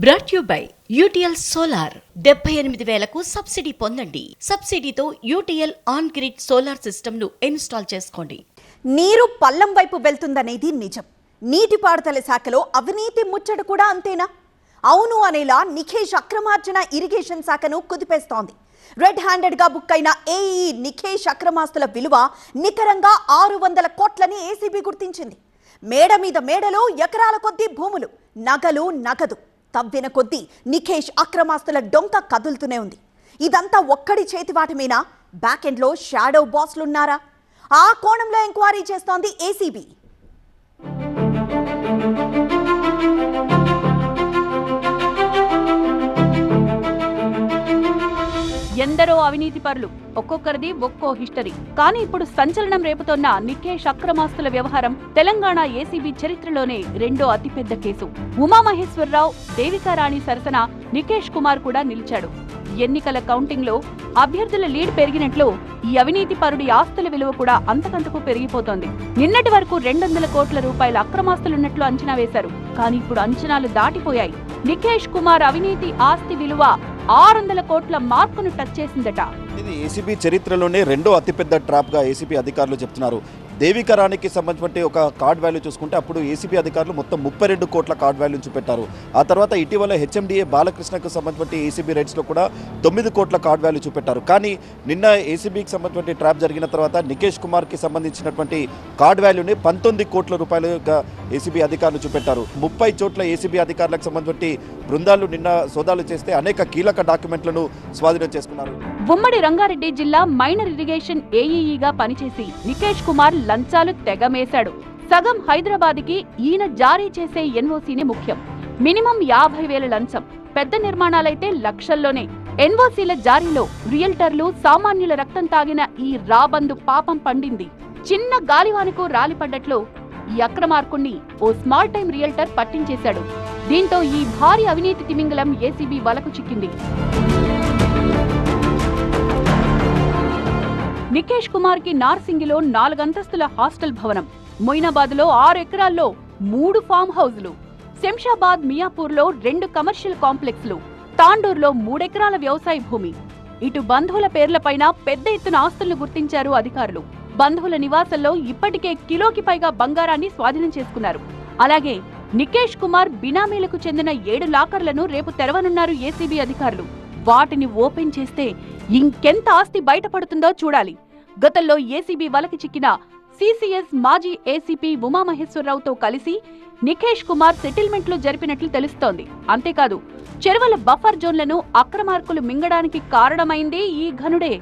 Brought you by UTL solar 78,000కు subsidy పొందండి. సబ్సిడీతో UTL on grid solar system ను ఇన్స్టాల్ చేసుకోండి. నీరు పల్లం వైపు వెళ్తుందనేది నిజం. నీటిపారుదల శాఖలో అవినీతి ముచ్చట కూడా అంతేనా? అవును అనేలా నిఖేష్ అక్రమార్జన ఇరిగేషన్ శాఖను కుదిపేస్తోంది. రెడ్ హ్యాండెడ్ గా బుక్ అయిన ఏఈ నిఖేష్ అక్రమాస్తుల విలువ నికరంగా 600 కోట్లని ఏసీబీ గుర్తించింది. మేడ మీద మేడలో ఎకరాల కొద్దీ భూములు, నగలు, నగదు తవ్విన కొద్దీ నిఖేష్ అక్రమాస్తుల డొంక కదులుతూనే ఉంది. ఇదంతా ఒక్కడి చేతివాటమేనా? బ్యాక్ ఎండ్ లో షాడో బాస్లున్నారా? ఆ కోణంలో ఎంక్వైరీ చేస్తోంది ఏసీబీ. ఎందరో అవినీతి పరులు, ఒక్కొక్కరిది ఒక్కో హిస్టరీ. కానీ ఇప్పుడు సంచలనం రేపుతోన్న నిఖేష్ అక్రమాస్తుల వ్యవహారం తెలంగాణ ఏసీబీ చరిత్రలోనే రెండో అతిపెద్ద కేసు. ఉమామహేశ్వరరావు, దేవికారాణి సరసన నిఖేష్ కుమార్ కూడా నిలిచాడు. ఎన్నికల కౌంటింగ్ లో అభ్యర్థుల లీడ్ పెరిగినట్లు ఈ అవినీతి పరుడి ఆస్తుల విలువ కూడా అంతకంతకు పెరిగిపోతోంది. నిన్నటి వరకు 200 కోట్ల రూపాయల అక్రమాస్తులున్నట్లు అంచనా వేశారు. కానీ ఇప్పుడు అంచనాలు దాటిపోయాయి. నిఖేష్ కుమార్ అవినీతి ఆస్తి విలువ 600 కోట్ల మార్కును టచ్ చేసిందట. ఇది ఏసీబీ చరిత్రలోనే రెండో అతిపెద్ద ట్రాప్ గా ఏసీబీ అధికారులు చెప్తున్నారు. దేవికారానికి సంబంధించిన ఒక కార్డ్ వాల్యూ చూసుకుంటే అప్పుడు ఏసీబీ అధికారులు మొత్తం 32 కోట్ల కార్డ్ వాల్యూ చూపెట్టారు. ఆ తర్వాత ఇటీవల హెచ్ఎండిఏ బాలకృష్ణకు సంబంధించిన ఏసీబీ రేట్స్ లో కూడా 9 కోట్ల కార్డ్ వాల్యూ చూపెట్టారు. కానీ నిన్న ఏసీబీకి సంబంధించిన ట్రాప్ జరిగిన తర్వాత నిఖేష్ కుమార్ కి సంబంధించినటువంటి కార్డ్ వాల్యూని 19 కోట్ల రూపాయలుగా ఏసీబీ అధికారులు చూపెట్టారు. 30 చోట్ల ఏసీబీ అధికారులకు సంబంధించిన బృందాలు నిన్న సోదాలు చేస్తే అనేక కీలక డాక్యుమెంట్లను స్వాధీనం చేసుకున్నారు. ఉమ్మడి రంగారెడ్డి జిల్లా మైనర్ ఇరిగేషన్ ఏఈఈగా పనిచేసి నిఖేష్ కుమార్ లంచాలు తెగమేశాడు. సగం హైదరాబాద్కి ఈయన జారీ చేసే ఎన్ఓసీనే ముఖ్యం. మినిమం 50,000 లంచం, పెద్ద నిర్మాణాలైతే లక్షల్లోనే. ఎన్ఓసీల జారీలో రియల్టర్లు, సామాన్యుల రక్తం తాగిన ఈ రాబందు పాపం పండింది. చిన్న గాలివానకు రాలిపడ్డట్లు ఈ అక్రమార్కుణ్ణి ఓ స్మాల్ టైం రియల్టర్ పట్టించేశాడు. దీంతో ఈ భారీ అవినీతి తిమింగలం ఏసీబీ వలకు చిక్కింది. నిఖేష్ కుమార్ కి నార్సింగిలో 4 అంతస్తుల హాస్టల్ భవనం, మొయినాబాద్ లో 6 ఎకరాల్లో 3 ఫామ్ హౌజులు, శంషాబాద్ మియాపూర్లో 2 కమర్షియల్ కాంప్లెక్స్లు, తాండూర్లో 3 ఎకరాల వ్యవసాయ భూమి. ఇటు బంధువుల పేర్లపైన పెద్ద ఎత్తున ఆస్తులను గుర్తించారు అధికారులు. బంధువుల నివాసంలో ఇప్పటికే కిలోకి పైగా బంగారాన్ని స్వాధీనం చేసుకున్నారు. అలాగే నిఖేష్ కుమార్ బినామీలకు చెందిన 7 లాకర్లను రేపు తెరవనున్నారు ఏసీబీ అధికారులు. వాటిని ఓపెన్ చేస్తే ఇంకెంత ఆస్తి బయటపడుతుందో చూడాలి. గతంలో ఏసీబీ వలకి చిక్కిన సిసిఎస్ మాజీ ఏసీపీ ఉమామహేశ్వరరావుతో కలిసి నిఖేష్ కుమార్ సెటిల్మెంట్లు జరిపినట్లు తెలుస్తోంది. అంతేకాదు, చెరువుల బఫర్ జోన్లను అక్రమార్కులు మింగడానికి కారణమైంది ఈ ఘనుడే.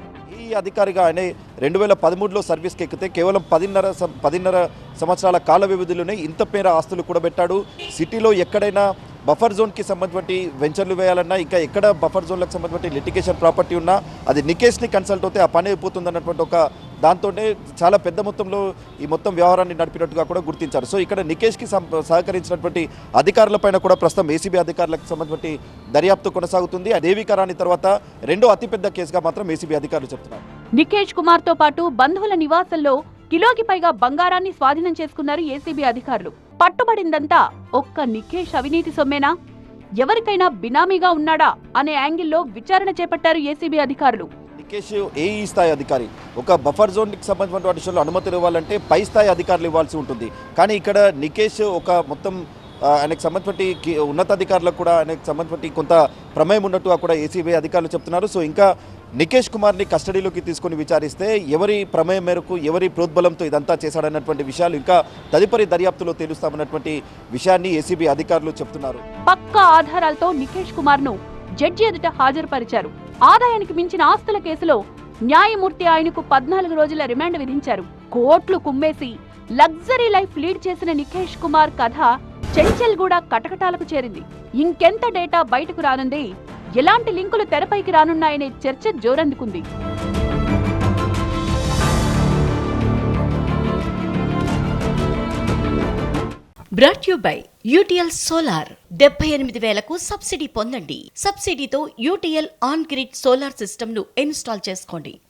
ఈ అధికారిగా ఆయన 2013లో సర్వీస్కి ఎక్కితే కేవలం 10.5 సంవత్సరాల కాల వ్యవధిలోనే ఇంత పేర ఆస్తులు కూడబెట్టాడు. సిటీలో ఎక్కడైనా బఫర్ జోన్కి సంబంధించి వెంచర్లు వేయాలన్నా, ఇంకా ఎక్కడ బఫర్ జోన్లకు సంబంధించి లిటిగేషన్ ప్రాపర్టీ ఉన్నా అది నిఖేష్ని కన్సల్ట్ అవుతే ఆ పని అయిపోతుంది అన్నటువంటి ఒక దాంతోనే చాలా పెద్ద మొత్తంలో ఈ మొత్తం వ్యవహారాన్ని నడిపినట్టుగా కూడా గుర్తించారు. సో ఇక్కడ నిఖేష్కి సహకరించినటువంటి అధికారులపైన కూడా ప్రస్తుతం ఏసీబీ అధికారులకు సంబంధించి దర్యాప్తు కొనసాగుతుంది. దేవికారాణి తర్వాత రెండో అతిపెద్ద కేసుగా మాత్రం ఏసీబీ అధికారులు చెప్తున్నారు. నిఖేష్ కుమార్ తో పాటు బంధువుల నివాసంలో కిలోకి పైగా బంగారాన్ని స్వాధీనం చేసుకున్నారు ఏసీబీ అధికారులు. పట్టుబడిందంతా ఒక్క నిఖేష్ అవినీతి సొమ్మేనా, ఎవరికైనా బినామీగా ఉన్నాడా అనే యాంగిల్లో విచారణ చేపట్టారు ఏసీబీ అధికారులు. నిఖేష్ ఏఈ స్థాయి అధికారి. ఒక బఫర్ జోన్కి సంబంధించిన విషయంలో అనుమతులు ఇవ్వాలంటే పై స్థాయి అధికారులు ఇవ్వాల్సి ఉంటుంది. కానీ ఇక్కడ నిఖేష్ ఒక మొత్తం ఆయనకు సంబంధించి ఉన్నతాధికారులకు కూడా ఆయనకు సంబంధించి కొంత ప్రమేయం ఉన్నట్టుగా కూడా ఏసీబీ అధికారులు చెప్తున్నారు. సో ఇంకా నిఖేష్ కుమార్ని కస్టడీలోకి తీసుకుని విచారిస్తే ఎవరి ప్రమేయం మేరకు, ఎవరి ప్రోద్బలంతో ఇదంతా చేశాడన్నటువంటి విషయాలు ఇంకా తదుపరి దర్యాప్తులో తెలుస్తామన్నటువంటి విషయాన్ని ఏసీబీ అధికారులు చెప్తున్నారు. పక్కా ఆధారాలతో నిఖేష్ కుమార్ ను జడ్జి ఎదుట హాజరుపరిచారు. ఆదాయానికి మించిన ఆస్తుల కేసులో న్యాయమూర్తి ఆయనకు 14 రోజుల రిమాండ్ విధించారు. కోట్లు కుమ్మేసి లగ్జరీ లైఫ్ లీడ్ చేసిన నిఖేష్ కుమార్ కథ చెంచల్గూడ కటకటాలకు చేరింది. ఇంకెంత డేటా బయటకు రానుంది, ఎలాంటి లింకులు తెరపైకి రానున్నాయనే చర్చ జోరందుకుంది. Brought you by UTL solar 78,000కు సబ్సిడీ పొందండి. సబ్సిడీతో UTL on grid solar system ను ఇన్స్టాల్ చేసుకోండి.